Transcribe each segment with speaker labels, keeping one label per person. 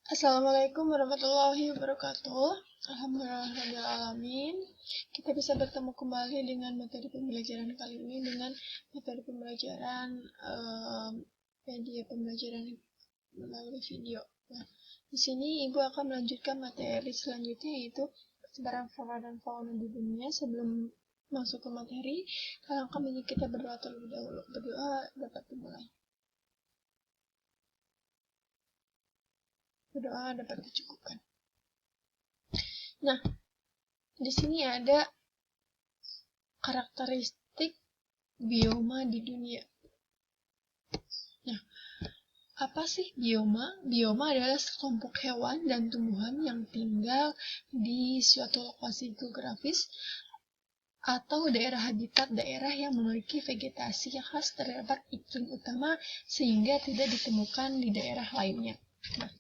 Speaker 1: Assalamualaikum warahmatullahi wabarakatuh. Alhamdulillahirrahmanirrahim. Kita bisa bertemu kembali dengan materi pembelajaran kali ini dengan materi pembelajaran media pembelajaran melalui video. Nah, di sini Ibu akan melanjutkan materi selanjutnya yaitu persebaran flora dan fauna di dunia. Sebelum masuk ke materi, alangkah baiknya kita berdoa terlebih dahulu. Berdoa dapat dimulai. Berdoa dapat dicukupkan. Nah, di sini ada karakteristik bioma di dunia. Nah, apa sih bioma? Bioma adalah sekelompok hewan dan tumbuhan yang tinggal di suatu lokasi geografis atau daerah habitat daerah yang memiliki vegetasi yang khas terdapat iklim utama sehingga tidak ditemukan di daerah lainnya. Nah,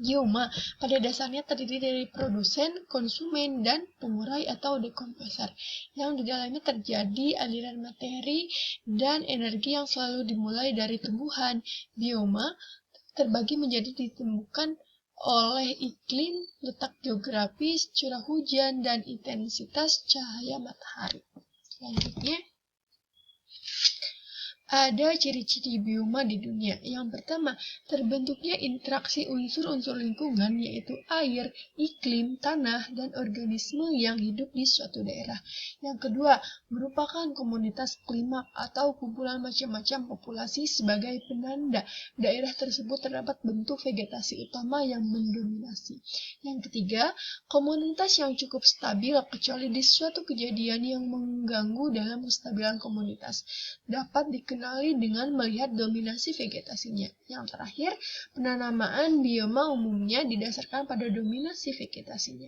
Speaker 1: bioma pada dasarnya terdiri dari produsen, konsumen, dan pengurai atau dekomposer, yang di dalamnya terjadi aliran materi dan energi yang selalu dimulai dari tumbuhan. Bioma terbagi menjadi ditemukan oleh iklim, letak geografis, curah hujan, dan intensitas cahaya matahari. Selanjutnya, ada ciri-ciri bioma di dunia. Yang pertama, terbentuknya interaksi unsur-unsur lingkungan yaitu air, iklim, tanah, dan organisme yang hidup di suatu daerah. Yang kedua, merupakan komunitas klimak atau kumpulan macam-macam populasi sebagai penanda daerah tersebut terdapat bentuk vegetasi utama yang mendominasi. Yang ketiga, komunitas yang cukup stabil kecuali di suatu kejadian yang mengganggu dalam kestabilan komunitas dapat dikenali dengan melihat dominasi vegetasinya. Yang terakhir, penanamaan bioma umumnya didasarkan pada dominasi vegetasinya.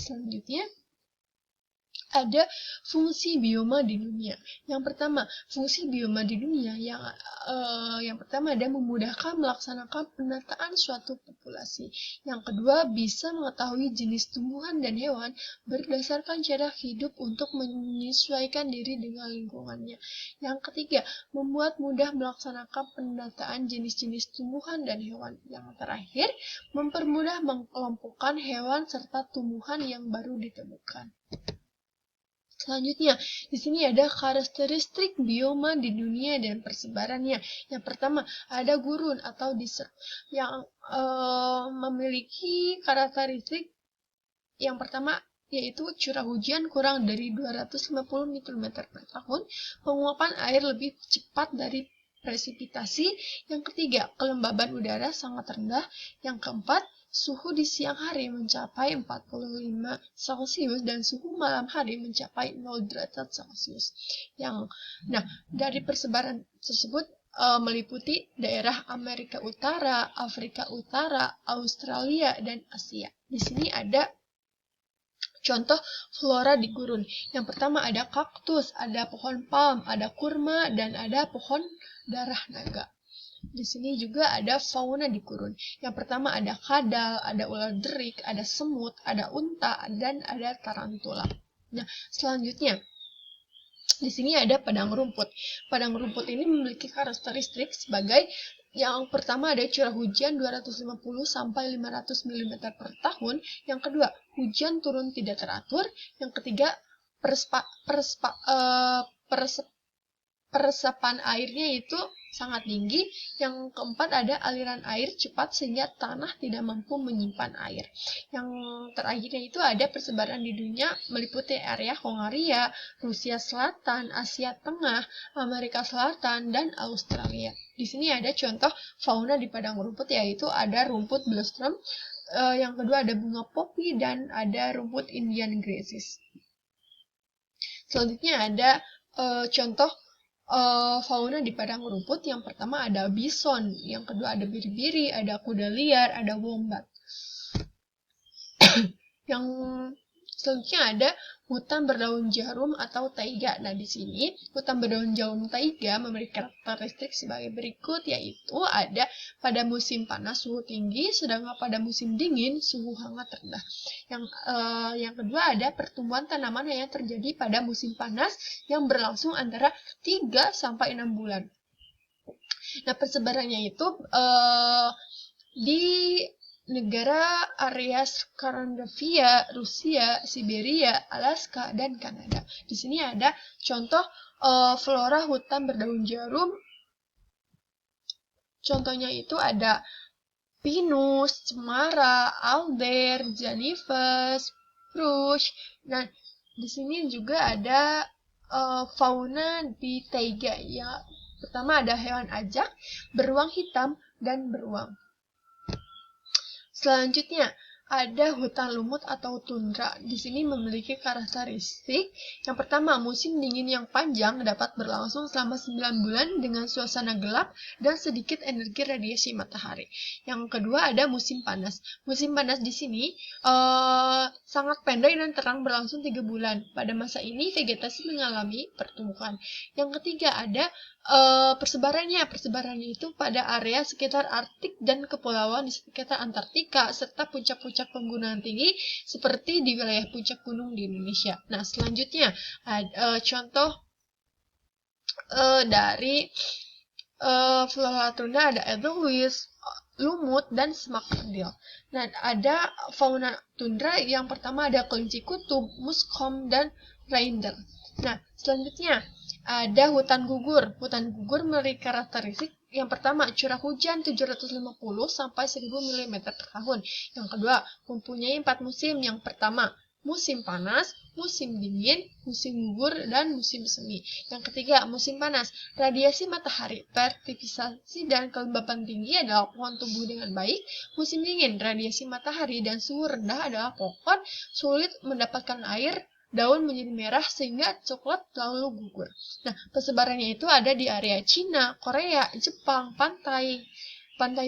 Speaker 1: Selanjutnya, ada fungsi bioma di dunia. Yang pertama, fungsi bioma di dunia yang pertama ada memudahkan melaksanakan penataan suatu populasi. Yang kedua, bisa mengetahui jenis tumbuhan dan hewan berdasarkan cara hidup untuk menyesuaikan diri dengan lingkungannya. Yang ketiga, membuat mudah melaksanakan pendataan jenis-jenis tumbuhan dan hewan. Yang terakhir, mempermudah mengelompokkan hewan serta tumbuhan yang baru ditemukan. Selanjutnya, di sini ada karakteristik bioma di dunia dan persebarannya. Yang pertama, ada gurun atau desert yang memiliki karakteristik yang pertama yaitu curah hujan kurang dari 250 mm per tahun, penguapan air lebih cepat dari presipitasi. Yang ketiga, kelembaban udara sangat rendah. Yang keempat, suhu di siang hari mencapai 45 Celcius dan suhu malam hari mencapai 0 derajat Celcius. Dari persebaran tersebut meliputi daerah Amerika Utara, Afrika Utara, Australia, dan Asia. Di sini ada contoh flora di gurun. Yang pertama ada kaktus, ada pohon palm, ada kurma, dan ada pohon darah naga. Di sini juga ada fauna di gurun. Yang pertama ada kadal, ada ular derik, ada semut, ada unta, dan ada tarantula. Nah, selanjutnya di sini ada padang rumput. Padang rumput ini memiliki karakteristik sebagai yang pertama ada curah hujan 250 sampai 500 mm per tahun. Yang kedua, hujan turun tidak teratur. Yang ketiga, peresapan airnya itu sangat tinggi. Yang keempat ada aliran air cepat sehingga tanah tidak mampu menyimpan air. Yang terakhirnya itu ada persebaran di dunia meliputi area Hongaria, Rusia Selatan, Asia Tengah, Amerika Selatan, dan Australia. Di sini ada contoh fauna di padang rumput yaitu ada rumput blossom, yang kedua ada bunga poppy, dan ada rumput Indian grasses. Selanjutnya ada contoh fauna di padang rumput. Yang pertama ada bison, yang kedua ada biri-biri, ada kuda liar, ada wombat. Yang selanjutnya ada hutan berdaun jarum atau taiga. Nah, di sini hutan berdaun jarum taiga memiliki karakteristik sebagai berikut, yaitu ada pada musim panas suhu tinggi, sedangkan pada musim dingin suhu hangat rendah. Yang kedua ada pertumbuhan tanaman yang terjadi pada musim panas yang berlangsung antara 3 sampai 6 bulan. Nah, persebarannya itu di negara area Skandinavia, Rusia, Siberia, Alaska, dan Kanada. Di sini ada contoh flora hutan berdaun jarum. Contohnya itu ada pinus, cemara, alder, janifes, spruce. Nah, di sini juga ada fauna di taiga. Ya, pertama ada hewan ajak, beruang hitam, dan beruang. Selanjutnya, ada hutan lumut atau tundra. Di sini memiliki karakteristik. Yang pertama, musim dingin yang panjang dapat berlangsung selama 9 bulan dengan suasana gelap dan sedikit energi radiasi matahari. Yang kedua, ada musim panas. Musim panas di sini sangat pendek dan terang berlangsung 3 bulan. Pada masa ini, vegetasi mengalami pertumbuhan. Yang ketiga, ada persebarannya itu pada area sekitar Arktik dan kepulauan di sekitar Antartika serta puncak-puncak penggunaan tinggi seperti di wilayah puncak gunung di Indonesia. Nah, selanjutnya contoh dari flora tundra ada edelweiss, lumut, dan semak kerdil. Nah, ada fauna tundra yang pertama ada kelinci kutub, muskham, dan reindeer. Nah, selanjutnya ada hutan gugur. Hutan gugur memiliki karakteristik yang pertama, curah hujan 750 sampai 1000 mm per tahun. Yang kedua, mempunyai 4 musim. Yang pertama, musim panas, musim dingin, musim gugur, dan musim semi. Yang ketiga, musim panas. Radiasi matahari, peraktivasi, dan kelembapan tinggi adalah pohon tumbuh dengan baik. Musim dingin, radiasi matahari dan suhu rendah adalah pohon sulit mendapatkan air, daun menjadi merah sehingga coklat lalu gugur. Nah, persebarannya itu ada di area Cina, Korea, Jepang, pantai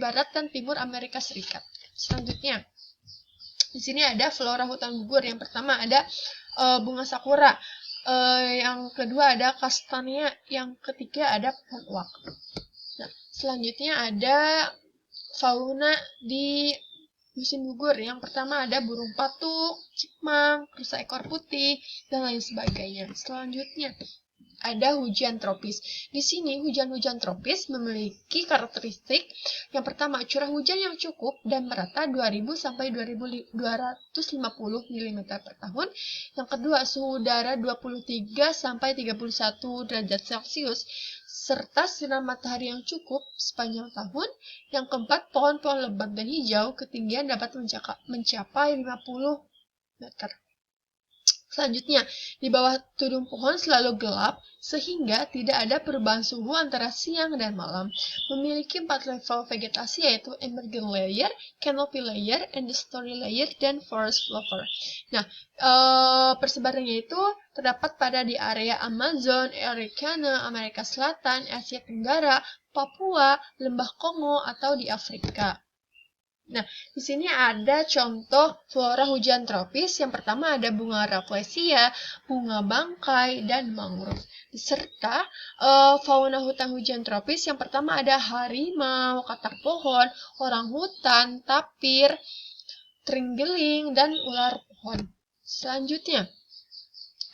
Speaker 1: barat dan timur Amerika Serikat. Selanjutnya, di sini ada flora hutan gugur. Yang pertama ada bunga sakura. Yang kedua ada kastania. Yang ketiga ada pohon uak. Nah, selanjutnya ada fauna di musim gugur. Yang pertama ada burung patuk, cipang, rusa ekor putih, dan lain sebagainya. Selanjutnya ada hujan tropis. Di sini hujan-hujan tropis memiliki karakteristik yang pertama curah hujan yang cukup dan merata 2000 sampai 2250 mm per tahun. Yang kedua suhu udara 23 sampai 31 derajat Celcius serta sinar matahari yang cukup sepanjang tahun. Yang keempat, pohon-pohon lebat dan hijau ketinggian dapat mencapai 50 meter. Selanjutnya, di bawah tudung pohon selalu gelap, sehingga tidak ada perubahan suhu antara siang dan malam. Memiliki 4 level vegetasi yaitu emergent layer, canopy layer, understory layer, dan forest floor. Nah, persebarannya itu terdapat pada di area Amazon, Arikana, Amerika Selatan, Asia Tenggara, Papua, Lembah Kongo, atau di Afrika. Nah, di sini ada contoh flora hujan tropis. Yang pertama ada bunga rafflesia, bunga bangkai, dan mangrove. Serta fauna hutan hujan tropis. Yang pertama ada harimau, katak pohon, orang hutan, tapir, terenggiling, dan ular pohon. Selanjutnya,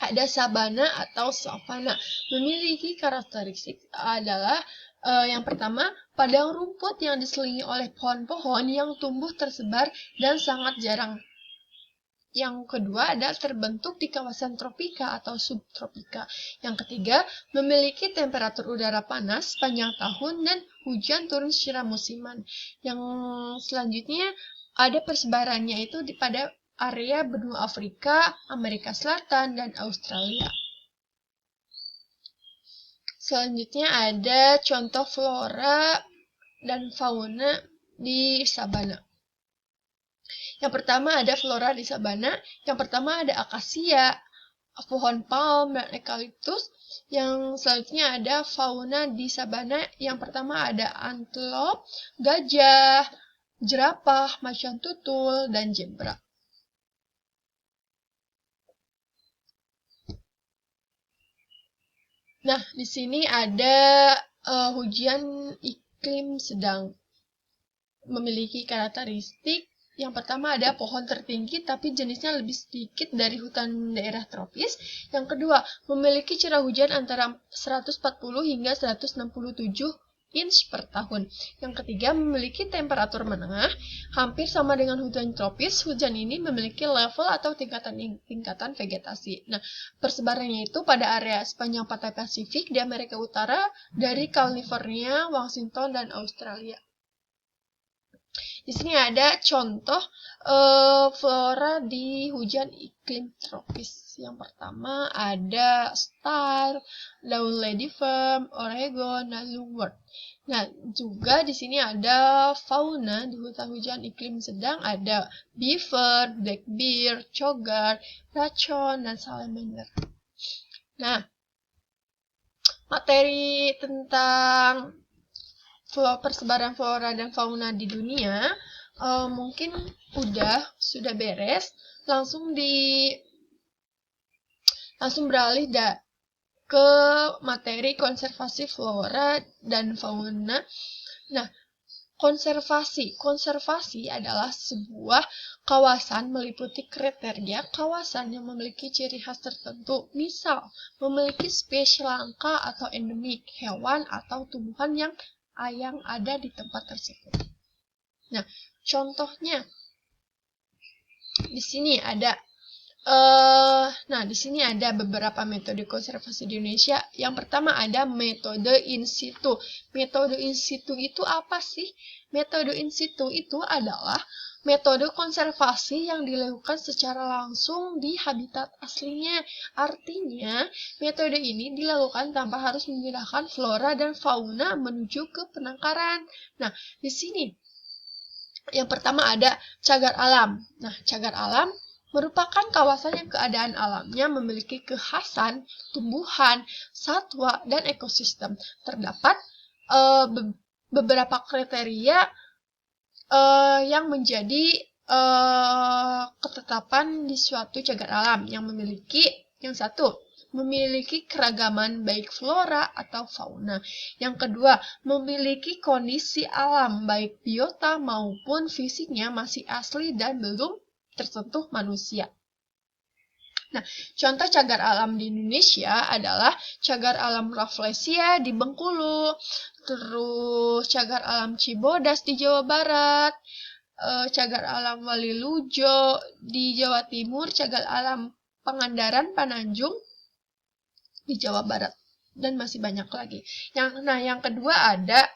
Speaker 1: ada sabana atau savana. Memiliki karakteristik adalah yang pertama, padang rumput yang diselimuti oleh pohon-pohon yang tumbuh tersebar dan sangat jarang. Yang kedua adalah terbentuk di kawasan tropika atau subtropika. Yang ketiga, memiliki temperatur udara panas sepanjang tahun dan hujan turun secara musiman. Yang selanjutnya, ada persebarannya itu pada area benua Afrika, Amerika Selatan, dan Australia. Selanjutnya ada contoh flora dan fauna di sabana. Yang pertama ada flora di sabana. Yang pertama ada akasia, pohon palm, dan eukaliptus. Yang selanjutnya ada fauna di sabana. Yang pertama ada antelop, gajah, jerapah, macan tutul, dan zebra. Nah, di sini ada hujan iklim sedang. Memiliki karakteristik yang pertama ada pohon tertinggi tapi jenisnya lebih sedikit dari hutan daerah tropis. Yang kedua, memiliki curah hujan antara 140 hingga 167 inch per tahun. Yang ketiga, memiliki temperatur menengah, hampir sama dengan hujan tropis. Hujan ini memiliki level atau tingkatan vegetasi. Nah, persebarannya itu pada area sepanjang pantai Pasifik di Amerika Utara dari California, Washington, dan Australia. Di sini ada contoh flora di hujan iklim tropis. Yang pertama ada star, daun ladyfern, oregon, dan louvert. Nah, juga di sini ada fauna di hutan hujan iklim sedang, ada beaver, black bear, cogar, raccoon, dan salamander. Nah, materi tentang persebaran flora dan fauna di dunia mungkin sudah beres. Langsung beralih ke materi konservasi flora dan fauna. Nah, konservasi adalah sebuah kawasan meliputi kriteria kawasan yang memiliki ciri khas tertentu, misal memiliki spesies langka atau endemik hewan atau tumbuhan yang ada di tempat tersebut. Nah, contohnya di sini ada beberapa metode konservasi di Indonesia. Yang pertama ada metode in situ. Metode in situ itu apa sih? Metode in situ itu adalah metode konservasi yang dilakukan secara langsung di habitat aslinya. Artinya, metode ini dilakukan tanpa harus memindahkan flora dan fauna menuju ke penangkaran. Nah, di sini yang pertama ada cagar alam. Nah, cagar alam merupakan kawasan yang keadaan alamnya memiliki kekhasan tumbuhan, satwa, dan ekosistem. Terdapat beberapa kriteria yang menjadi ketetapan di suatu cagar alam yang satu, memiliki keragaman baik flora atau fauna. Yang kedua, memiliki kondisi alam baik biota maupun fisiknya masih asli dan belum tersentuh manusia. Nah, contoh cagar alam di Indonesia adalah cagar alam Rafflesia di Bengkulu, terus cagar alam Cibodas di Jawa Barat, cagar alam Walilujo di Jawa Timur, cagar alam Pangandaran Pananjung di Jawa Barat, dan masih banyak lagi. Yang kedua ada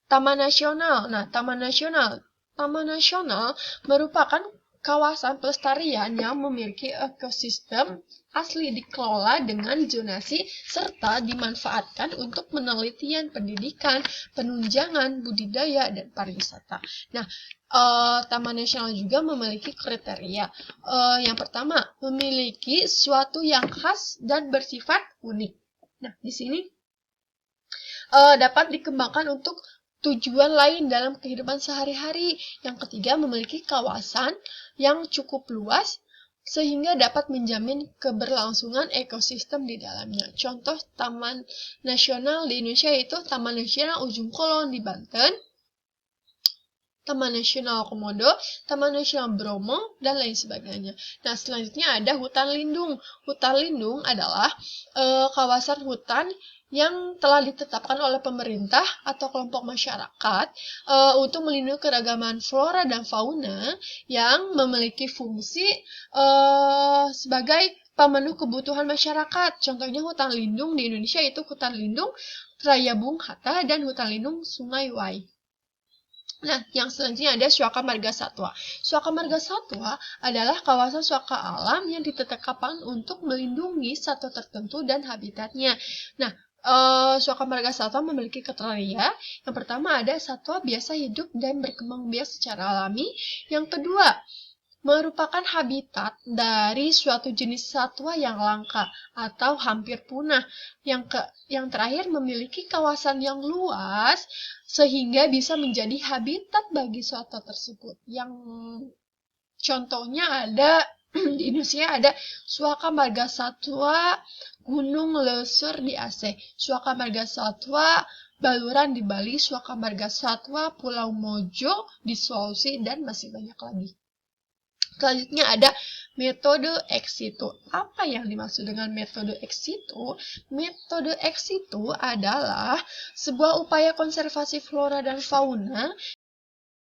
Speaker 1: Taman Nasional. Nah, Taman Nasional merupakan kawasan pelestarian yang memiliki ekosistem asli dikelola dengan zonasi serta dimanfaatkan untuk penelitian, pendidikan, penunjangan, budidaya, dan pariwisata. Nah, Taman Nasional juga memiliki kriteria. Yang pertama, memiliki suatu yang khas dan bersifat unik. Nah, di sini dapat dikembangkan untuk tujuan lain dalam kehidupan sehari-hari. Yang ketiga, memiliki kawasan yang cukup luas sehingga dapat menjamin keberlangsungan ekosistem di dalamnya. Contoh taman nasional di Indonesia yaitu Taman Nasional Ujung Kulon di Banten, Taman Nasional Komodo, Taman Nasional Bromo, dan lain sebagainya. Nah, selanjutnya ada hutan lindung. Hutan lindung adalah kawasan hutan yang telah ditetapkan oleh pemerintah atau kelompok masyarakat untuk melindungi keragaman flora dan fauna yang memiliki fungsi sebagai pemenuh kebutuhan masyarakat. Contohnya hutan lindung di Indonesia itu hutan lindung Raya Bung Hatta dan hutan lindung Sungai Wai. Nah, yang selanjutnya ada Suaka Marga Satwa. Suaka Marga Satwa adalah kawasan suaka alam yang ditetapkan untuk melindungi satwa tertentu dan habitatnya. Nah, Suaka Marga Satwa memiliki kriteria. Yang pertama ada satwa biasa hidup dan berkembang biak secara alami. Yang kedua, merupakan habitat dari suatu jenis satwa yang langka atau hampir punah. Yang terakhir, memiliki kawasan yang luas sehingga bisa menjadi habitat bagi satwa tersebut. Yang contohnya ada di Indonesia ada Suaka Marga Satwa Gunung Lesur di Aceh, Suaka Marga Satwa Baluran di Bali, Suaka Marga Satwa Pulau Mojo di Sulawesi, dan masih banyak lagi. Selanjutnya ada metode ex situ. Apa yang dimaksud dengan metode ex situ? Metode ex situ adalah sebuah upaya konservasi flora dan fauna